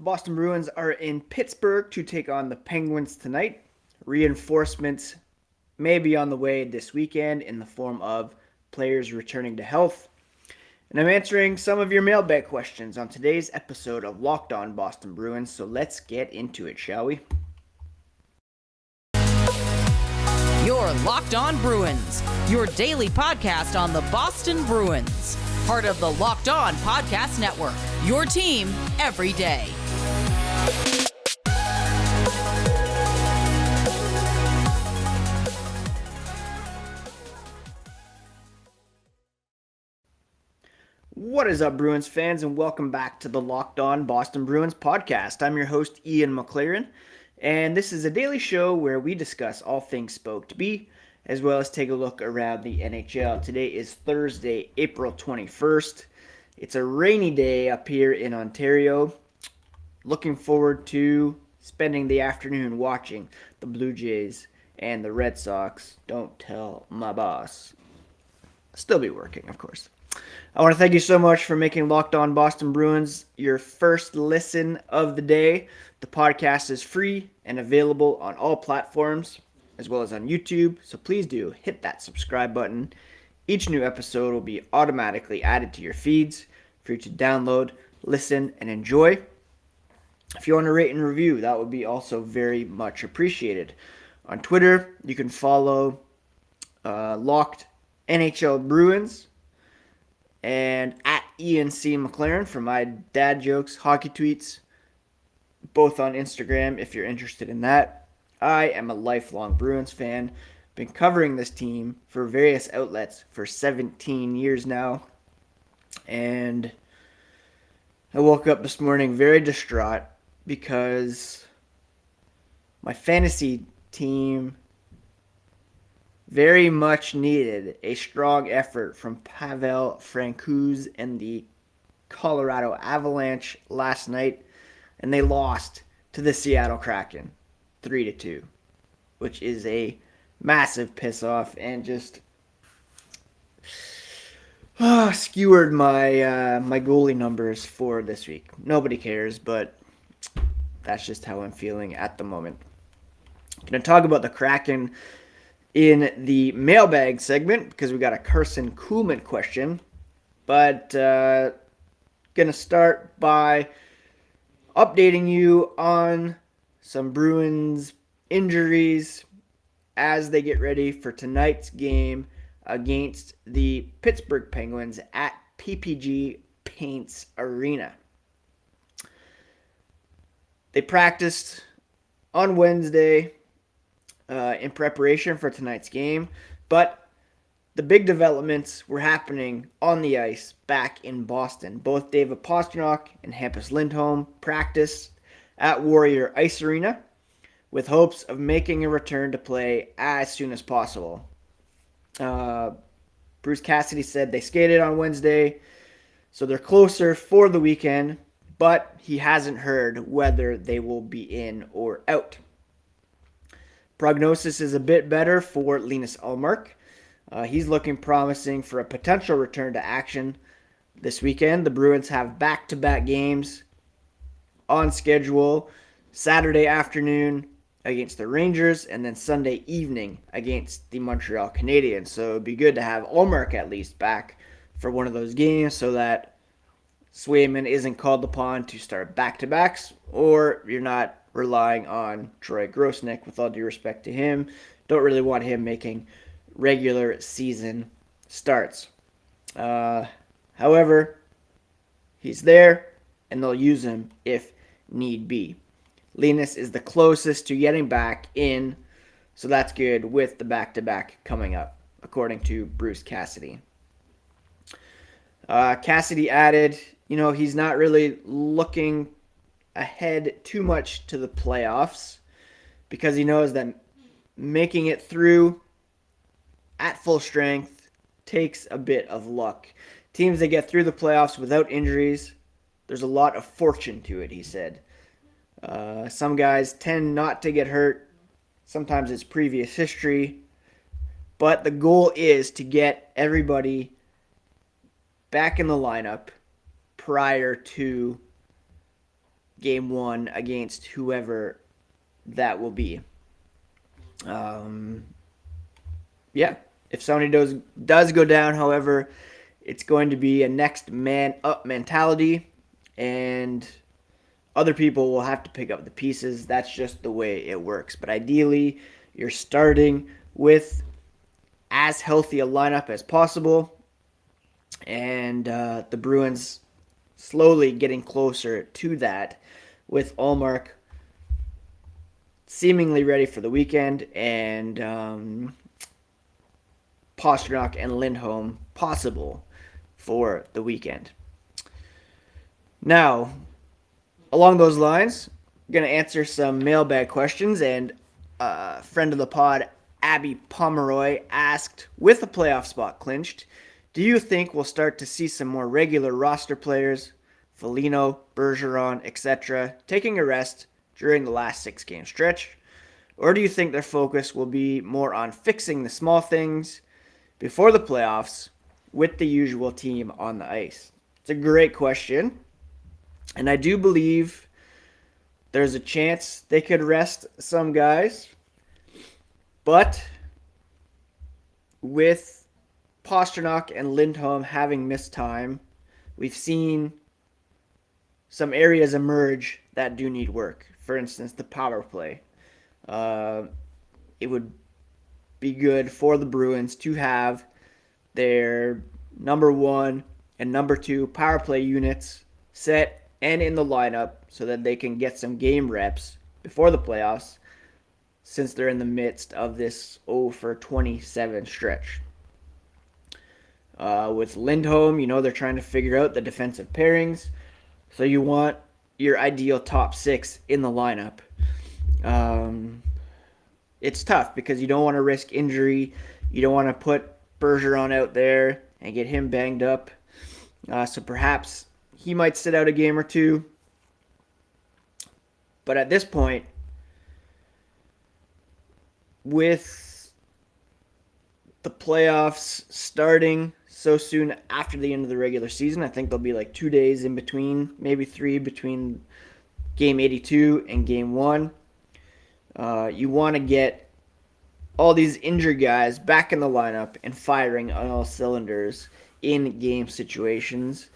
The Boston Bruins are in Pittsburgh to take on the Penguins tonight. Reinforcements may be on the way this weekend in the form of players returning to health. And I'm answering some of your mailbag questions on today's episode of Locked On Boston Bruins. So let's get into it, shall we? You're Locked On Bruins, your daily podcast on the Boston Bruins. Part of the Locked On Podcast Network, your team every day. What is up, Bruins fans, and welcome back to the Locked On Boston Bruins podcast. I'm your host, Ian McLaren, and this is a daily show where we discuss all things spoke to be, as well as take a look around the NHL. Today is Thursday, April 21st. It's a rainy day up here in Ontario. Looking forward to spending the afternoon watching the Blue Jays and the Red Sox. Don't tell my boss. Still be working, of course. I want to thank you so much for making Locked On Boston Bruins your first listen of the day. The podcast is free and available on all platforms, as well as on YouTube, so please do hit that subscribe button. Each new episode will be automatically added to your feeds for you to download, listen, and enjoy. If you want to rate and review, that would be also very much appreciated. On Twitter, you can follow Locked NHL Bruins and at Ian C. McLaren for my dad jokes, hockey tweets, both on Instagram if you're interested in that. I am a lifelong Bruins fan. Been covering this team for various outlets for 17 years now. And I woke up this morning very distraught because my fantasy team very much needed a strong effort from Pavel Francouz and the Colorado Avalanche last night, and they lost to the Seattle Kraken 3-2, which is a massive piss off and just skewered my goalie numbers for this week. Nobody cares, but that's just how I'm feeling at the moment. I'm going to talk about the Kraken in the mailbag segment because we got a Karson Kuhlman question, but gonna start by updating you on some Bruins injuries as they get ready for tonight's game against the Pittsburgh Penguins at PPG Paints Arena. They practiced on Wednesday in preparation for tonight's game, but the big developments were happening on the ice back in Boston. Both David Pastrnak and Hampus Lindholm practiced at Warrior Ice Arena with hopes of making a return to play as soon as possible. Bruce Cassidy said they skated on Wednesday, so they're closer for the weekend, but he hasn't heard whether they will be in or out. Prognosis is a bit better for Linus Ullmark. He's looking promising for a potential return to action this weekend. The Bruins have back-to-back games on schedule. Saturday afternoon against the Rangers and then Sunday evening against the Montreal Canadiens. So it would be good to have Ullmark at least back for one of those games so that Swayman isn't called upon to start back-to-backs, or you're not relying on Troy Grosnick, with all due respect to him. Don't really want him making regular season starts. However, he's there, and they'll use him if need be. Linus is the closest to getting back in, so that's good with the back-to-back coming up, according to Bruce Cassidy. Cassidy added, he's not really looking ahead too much to the playoffs because he knows that making it through at full strength takes a bit of luck. Teams that get through the playoffs without injuries, there's a lot of fortune to it, he said. Some guys tend not to get hurt. Sometimes it's previous history. But the goal is to get everybody back in the lineup prior to game one against whoever that will be. Yeah, if somebody does go down, however, it's going to be a next man up mentality, and other people will have to pick up the pieces. That's just the way it works. But ideally, you're starting with as healthy a lineup as possible, and the Bruins slowly getting closer to that with Ullmark seemingly ready for the weekend, and Pastrnak and Lindholm possible for the weekend. Now, along those lines, I'm going to answer some mailbag questions, and a friend of the pod, Abby Pomeroy, asked, with the playoff spot clinched, do you think we'll start to see some more regular roster players, Foligno, Bergeron, etc., taking a rest during the last 6-game stretch? Or do you think their focus will be more on fixing the small things before the playoffs with the usual team on the ice? It's a great question, and I do believe there's a chance they could rest some guys, but with Pastrnak and Lindholm having missed time, we've seen some areas emerge that do need work. For instance, the power play. It would be good for the Bruins to have their number 1 and number 2 power play units set and in the lineup so that they can get some game reps before the playoffs, since they're in the midst of this 0-for-27 stretch. With Lindholm, they're trying to figure out the defensive pairings, so you want your ideal top 6 in the lineup. It's tough because you don't want to risk injury. You don't want to put Bergeron out there and get him banged up. So perhaps he might sit out a game or two. But at this point, with the playoffs starting so soon after the end of the regular season, I think there'll be like 2 days in between, maybe 3 between game 82 and game 1. You want to get all these injured guys back in the lineup and firing on all cylinders in game situations,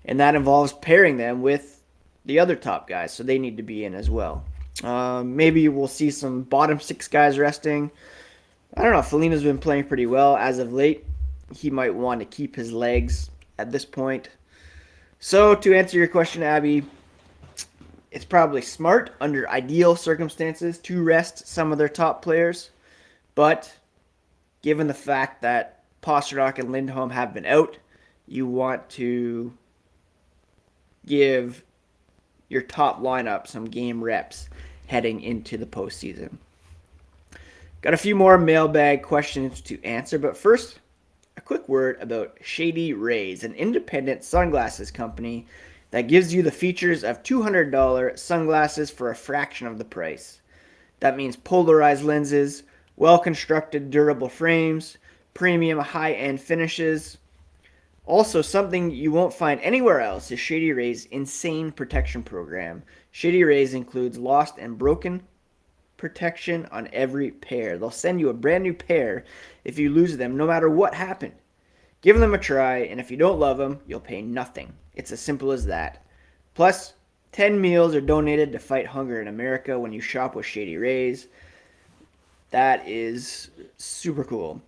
and that involves pairing them with the other top guys, so they need to be in as well. Maybe we'll see some bottom 6 guys resting. I don't know. Foligno's been playing pretty well as of late. He might want to keep his legs at this point. So to answer your question, Abby, it's probably smart under ideal circumstances to rest some of their top players. But given the fact that Pastrnak and Lindholm have been out, you want to give your top lineup some game reps heading into the postseason. Got a few more mailbag questions to answer, but first, a quick word about Shady Rays, an independent sunglasses company that gives you the features of $200 sunglasses for a fraction of the price. That means polarized lenses, well-constructed durable frames, premium high-end finishes. Also, something you won't find anywhere else is Shady Rays' insane protection program. Shady Rays includes lost and broken protection on every pair. They'll send you a brand new pair if you lose them, no matter what happened. Give them a try, and if you don't love them, you'll pay nothing. It's as simple as that. Plus, 10 meals are donated to fight hunger in America when you shop with Shady Rays. That is super cool.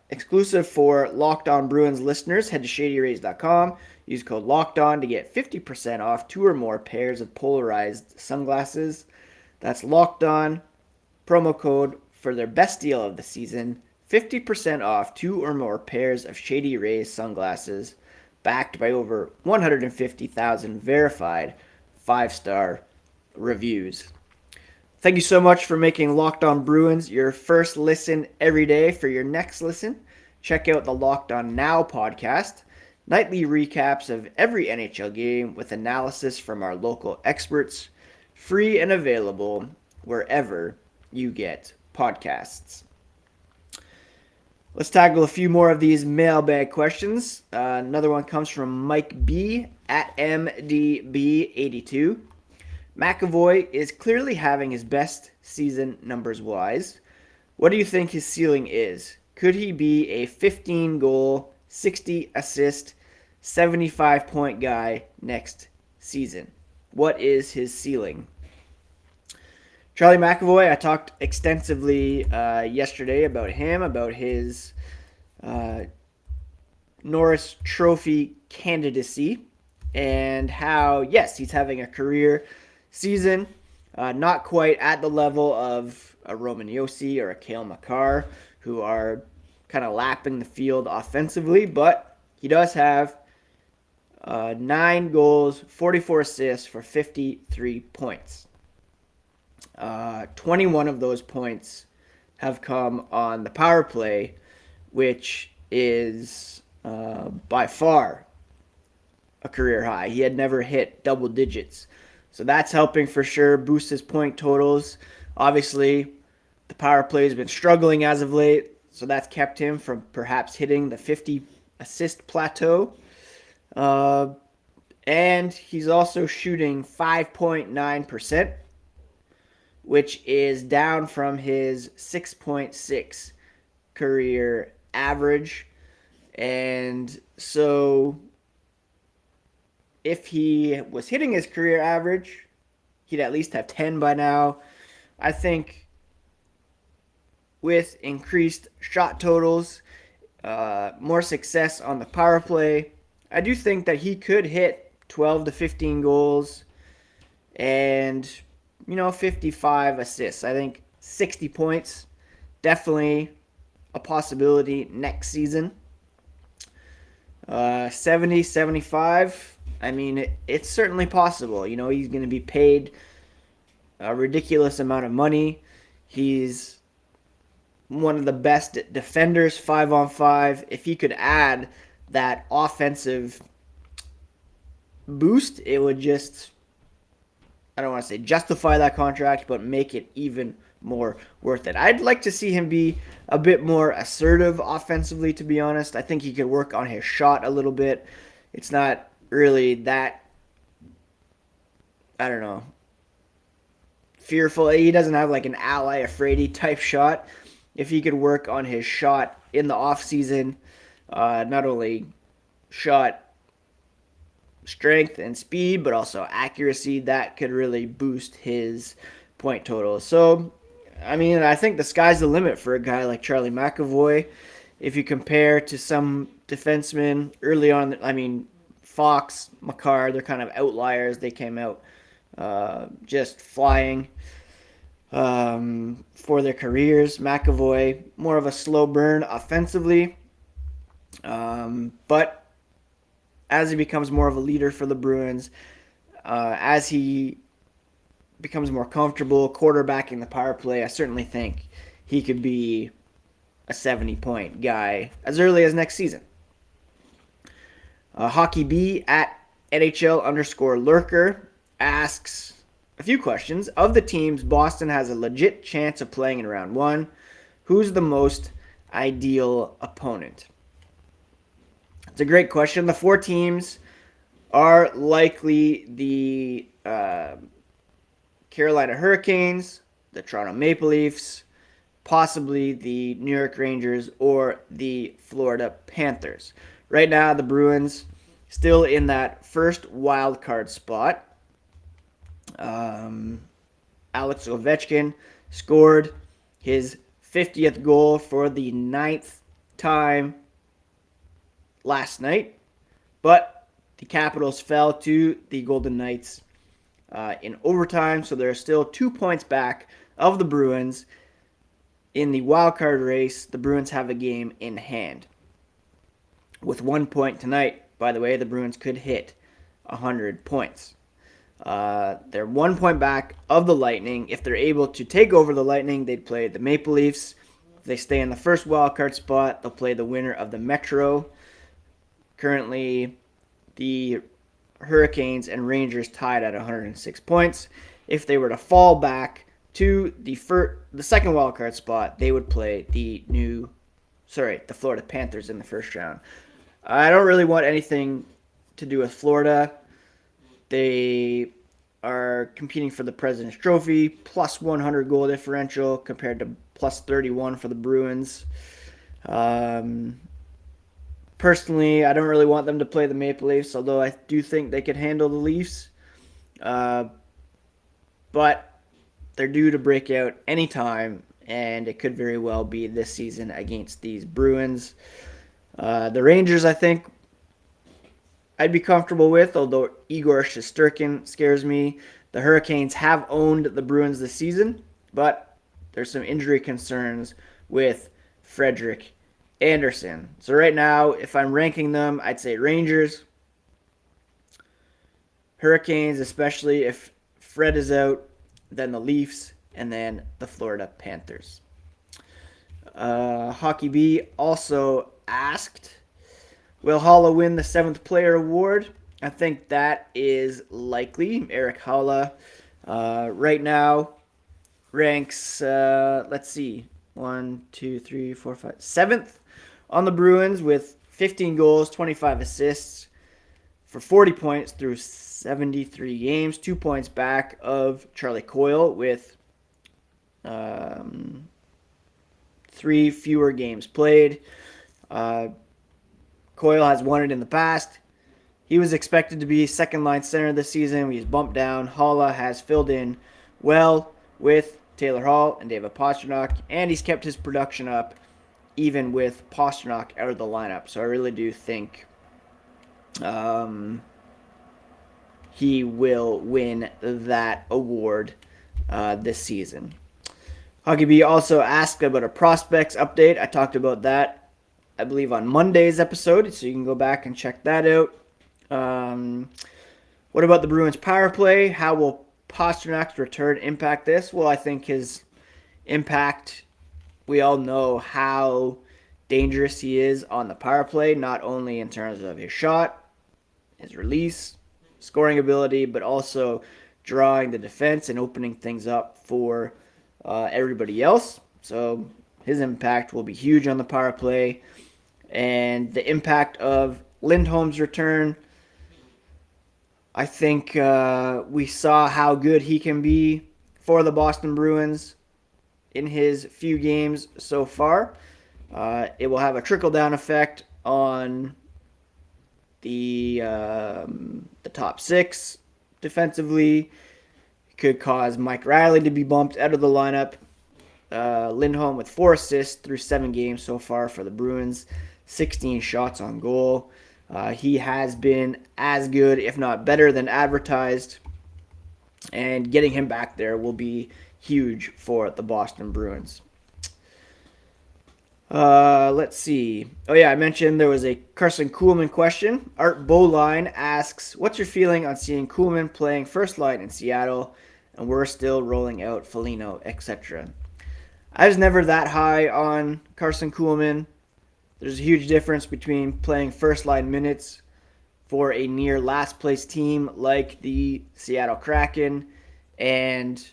Exclusive for Locked On Bruins listeners, head to shadyrays.com. Use code Locked On to get 50% off 2 or more pairs of polarized sunglasses. That's Locked On, promo code for their best deal of the season. 50% off 2 or more pairs of Shady Rays sunglasses, backed by over 150,000 verified 5-star reviews. Thank you so much for making Locked On Bruins your first listen every day. For your next listen, check out the Locked On Now podcast, nightly recaps of every NHL game with analysis from our local experts, free and available wherever you get podcasts. Let's tackle a few more of these mailbag questions. Another one comes from Mike B at MDB82. McAvoy is clearly having his best season numbers-wise. What do you think his ceiling is? Could he be a 15-goal, 60-assist, 75-point guy next season? What is his ceiling? Charlie McAvoy, I talked extensively yesterday about him, about his Norris Trophy candidacy, and how, yes, he's having a career season, not quite at the level of a Roman Josi or a Cale Makar, who are kind of lapping the field offensively, but he does have 9 goals, 44 assists for 53 points. 21 of those points have come on the power play, which is by far a career high. He had never hit double digits. So that's helping for sure boost his point totals. Obviously, the power play has been struggling as of late, so that's kept him from perhaps hitting the 50 assist plateau. And he's also shooting 5.9%, which is down from his 6.6 career average. And so if he was hitting his career average, he'd at least have 10 by now. I think with increased shot totals, more success on the power play, I do think that he could hit 12 to 15 goals and 55 assists. I think 60 points, definitely a possibility next season. 70, 75, I mean, it's certainly possible. He's going to be paid a ridiculous amount of money. He's one of the best defenders 5-on-5. If he could add that offensive boost, it would just, I don't want to say justify that contract, but make it even more worth it. I'd like to see him be a bit more assertive offensively, to be honest. I think he could work on his shot a little bit. It's not really that, I don't know, fearful. He doesn't have like an Ally Afraidy type shot. If he could work on his shot in the offseason, not only shot strength and speed, but also accuracy, that could really boost his point total. So, I mean, I think the sky's the limit for a guy like Charlie McAvoy. If you compare to some defensemen early on, I mean, Fox, Makar, they're kind of outliers. They came out just flying for their careers. McAvoy, more of a slow burn offensively. But as he becomes more of a leader for the Bruins, as he becomes more comfortable quarterbacking the power play, I certainly think he could be a 70-point guy as early as next season. Hockey B at NHL_lurker asks a few questions. Of the teams Boston has a legit chance of playing in round one, who's the most ideal opponent? It's a great question. The 4 teams are likely the Carolina Hurricanes, the Toronto Maple Leafs, possibly the New York Rangers, or the Florida Panthers. Right now, the Bruins still in that first wild card spot. Alex Ovechkin scored his 50th goal for the 9th time last night, but the Capitals fell to the Golden Knights in overtime, so they're still 2 points back of the Bruins in the wildcard race. The Bruins have a game in hand. With 1 point tonight, by the way, the Bruins could hit 100 points. They're 1 point back of the Lightning. If they're able to take over the Lightning, they'd play the Maple Leafs. If they stay in the first wildcard spot, they'll play the winner of the Metro. Currently, the Hurricanes and Rangers tied at 106 points. If they were to fall back to the second wildcard spot, they would play the Florida Panthers in the first round. I don't really want anything to do with Florida. They are competing for the President's Trophy, plus 100 goal differential compared to plus 31 for the Bruins. Personally, I don't really want them to play the Maple Leafs, although I do think they could handle the Leafs. But they're due to break out anytime, and it could very well be this season against these Bruins. The Rangers, I think, I'd be comfortable with, although Igor Shesterkin scares me. The Hurricanes have owned the Bruins this season, but there's some injury concerns with Frederik Andersen. So right now, if I'm ranking them, I'd say Rangers, Hurricanes, especially if Fred is out, then the Leafs, and then the Florida Panthers. Hockey B also asked, will Holla win the 7th player award? I think that is likely. Eric Holla right now ranks, let's see, 1, 2, 3, 4, 5, 7th on the Bruins with 15 goals, 25 assists for 40 points through 73 games, 2 points back of Charlie Coyle with 3 fewer games played. Coyle has won it in the past. He was expected to be second line center this season. He's bumped down. Holla has filled in well with Taylor Hall and David Pastrnak, and he's kept his production up even with Pastrnak out of the lineup. So I really do think he will win that award this season. Hockey B also asked about a prospects update. I talked about that, I believe, on Monday's episode, so you can go back and check that out. What about the Bruins power play? How will Pasternak's return impact this? Well, I think his impact, we all know how dangerous he is on the power play, not only in terms of his shot, his release, scoring ability, but also drawing the defense and opening things up for everybody else. So his impact will be huge on the power play. And the impact of Lindholm's return, I think we saw how good he can be for the Boston Bruins in his few games so far. It will have a trickle-down effect on the top six defensively. It could cause Mike Riley to be bumped out of the lineup. Lindholm with 4 assists through 7 games so far for the Bruins, 16 shots on goal. He has been as good, if not better, than advertised. And getting him back there will be huge for the Boston Bruins. Let's see. Oh yeah, I mentioned there was a Karson Kuhlman question. Art Bowline asks, what's your feeling on seeing Kuhlman playing first line in Seattle, and we're still rolling out Foligno, etc.? I was never that high on Karson Kuhlman. There's a huge difference between playing first line minutes for a near last place team like the Seattle Kraken and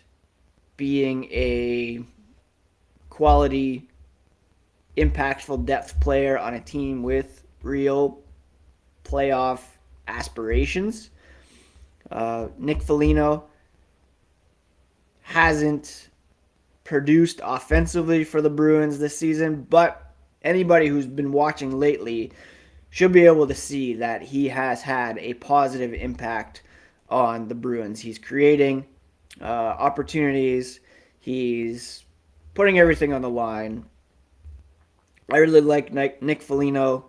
being a quality, impactful depth player on a team with real playoff aspirations. Nick Foligno hasn't produced offensively for the Bruins this season, but anybody who's been watching lately should be able to see that he has had a positive impact on the Bruins. He's creating opportunities. He's putting everything on the line. I really like Nick Foligno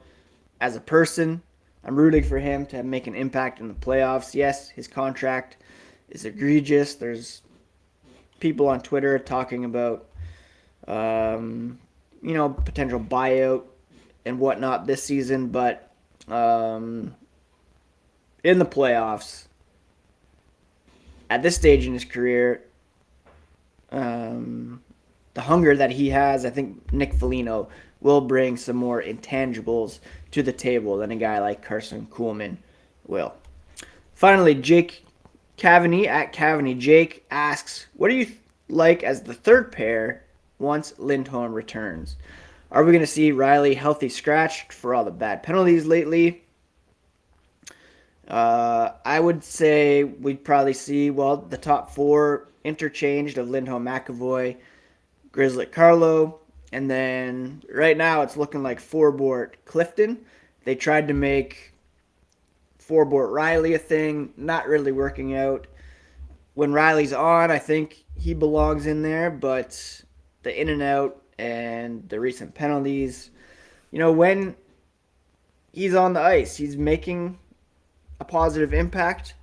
as a person. I'm rooting for him to make an impact in the playoffs. Yes, his contract is egregious. There's people on Twitter talking about, potential buyout and whatnot this season. But in the playoffs, at this stage in his career, the hunger that he has, I think Nick Foligno will bring some more intangibles to the table than a guy like Karson Kuhlman will. Finally, Jake Cavaney at Cavaney Jake asks, what do you like as the third pair once Lindholm returns? Are we going to see Riley healthy scratched for all the bad penalties lately? I would say we'd probably see, the top four interchanged of Lindholm, McAvoy, Grizzly, Carlo, and then right now it's looking like Forbort, Clifton. They tried to make Forbort, Riley a thing, not really working out. When Riley's on, I think he belongs in there, but the in and out and the recent penalties, when he's on the ice, he's making a positive impact.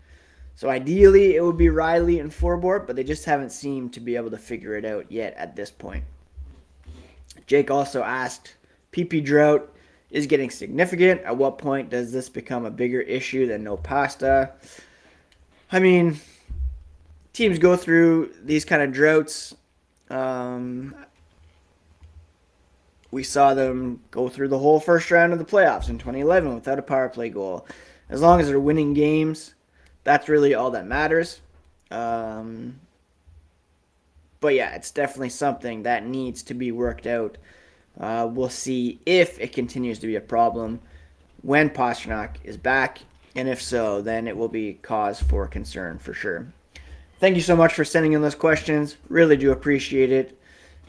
So ideally, it would be Riley and Forbort, but they just haven't seemed to be able to figure it out yet at this point. Jake also asked, PP drought is getting significant. At what point does this become a bigger issue than no pasta? I mean, teams go through these kind of droughts. We saw them go through the whole first round of the playoffs in 2011 without a power play goal. As long as they're winning games, that's really all that matters. But yeah, it's definitely something that needs to be worked out. We'll see if it continues to be a problem when Pastrnak is back, and if so, then it will be cause for concern for sure. Thank you so much for sending in those questions. Really do appreciate it.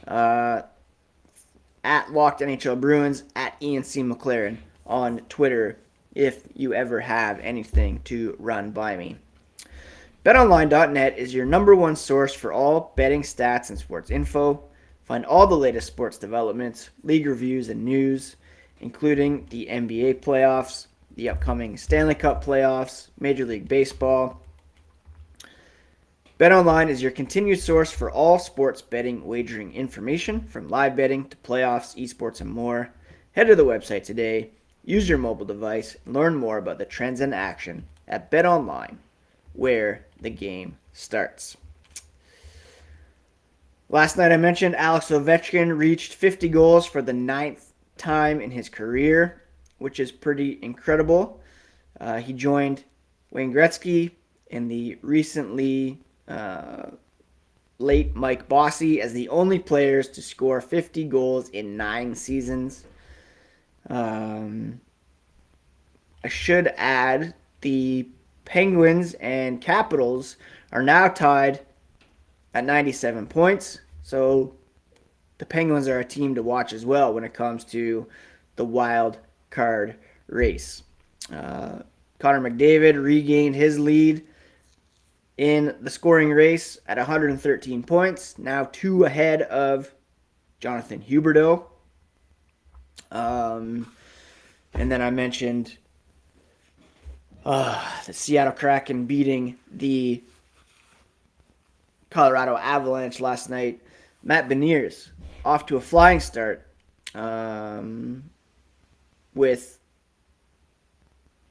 At Locked NHL Bruins, at Ian C. McLaren on Twitter, if you ever have anything to run by me. BetOnline.net is your number one source for all betting stats and sports info. Find all the latest sports developments, league reviews, and news, including the NBA playoffs, the upcoming Stanley Cup playoffs, Major League Baseball. BetOnline is your continued source for all sports betting wagering information, from live betting to playoffs, esports, and more. Head to the website today, use your mobile device, and learn more about the trends in action at BetOnline, where the game starts. Last night I mentioned Alex Ovechkin reached 50 goals for the 9th time in his career, which is pretty incredible. He joined Wayne Gretzky and the recently late Mike Bossy as the only players to score 50 goals in 9 seasons. I should add the Penguins and Capitals are now tied at 97 points. So the Penguins are a team to watch as well when it comes to the wild card race. Connor McDavid regained his lead in the scoring race at 113 points, now 2 ahead of Jonathan Huberdeau. And then I mentioned the Seattle Kraken beating the Colorado Avalanche last night. Matt Beniers off to a flying start with,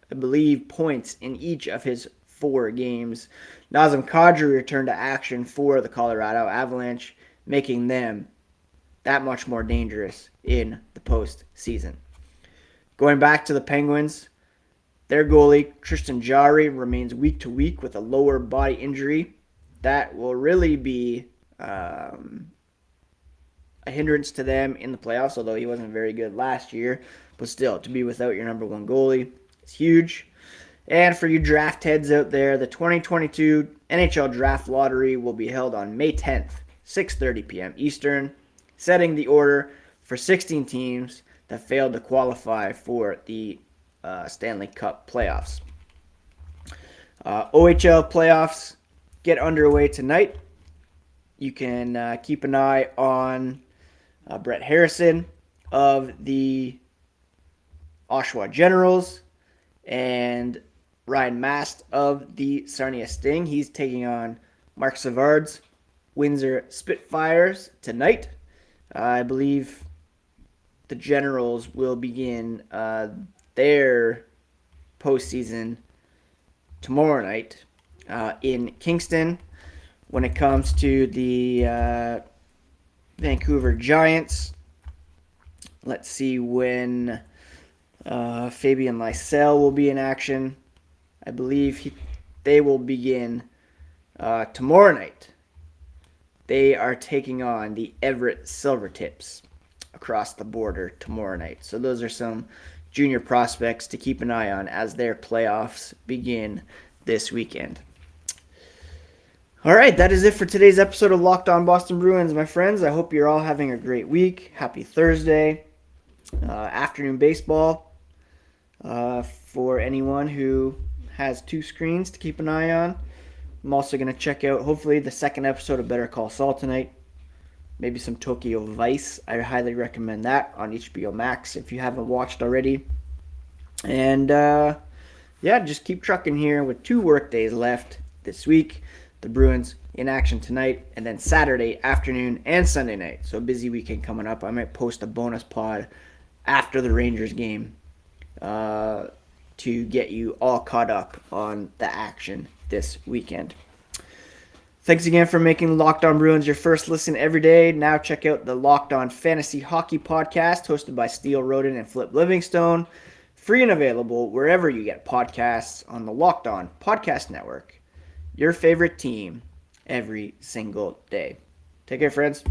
I believe, points in each of his 4 games. Nazem Kadri returned to action for the Colorado Avalanche, making them that much more dangerous in the postseason. Going back to the Penguins, their goalie, Tristan Jarry, remains week to week with a lower body injury. That will really be a hindrance to them in the playoffs, although he wasn't very good last year. But still, to be without your number one goalie is huge. And for you draft heads out there, the 2022 NHL Draft Lottery will be held on May 10th, 6:30 p.m. Eastern, setting the order for 16 teams that failed to qualify for the Stanley Cup playoffs. OHL playoffs get underway tonight. You can keep an eye on Brett Harrison of the Oshawa Generals and Ryan Mast of the Sarnia Sting. He's taking on Mark Savard's Windsor Spitfires tonight. I believe the Generals will begin their postseason tomorrow night in Kingston. When it comes to the Vancouver Giants, let's see when Fabian Lysell will be in action. I believe they will begin tomorrow night. They are taking on the Everett Silvertips across the border tomorrow night. So those are some junior prospects to keep an eye on as their playoffs begin this weekend. All right, that is it for today's episode of Locked On Boston Bruins, my friends. I hope you're all having a great week. Happy Thursday. Afternoon baseball for anyone who has 2 screens to keep an eye on. I'm also going to check out, hopefully, the second episode of Better Call Saul tonight. Maybe some Tokyo Vice. I highly recommend that on HBO Max if you haven't watched already. And, just keep trucking here with 2 work days left this week. The Bruins in action tonight, and then Saturday afternoon and Sunday night. So a busy weekend coming up. I might post a bonus pod after the Rangers game to get you all caught up on the action this weekend. Thanks again for making Locked On Bruins your first listen every day. Now check out the Locked On Fantasy Hockey Podcast hosted by Steele Roden and Flip Livingstone. Free and available wherever you get podcasts on the Locked On Podcast Network. Your favorite team every single day. Take care, friends.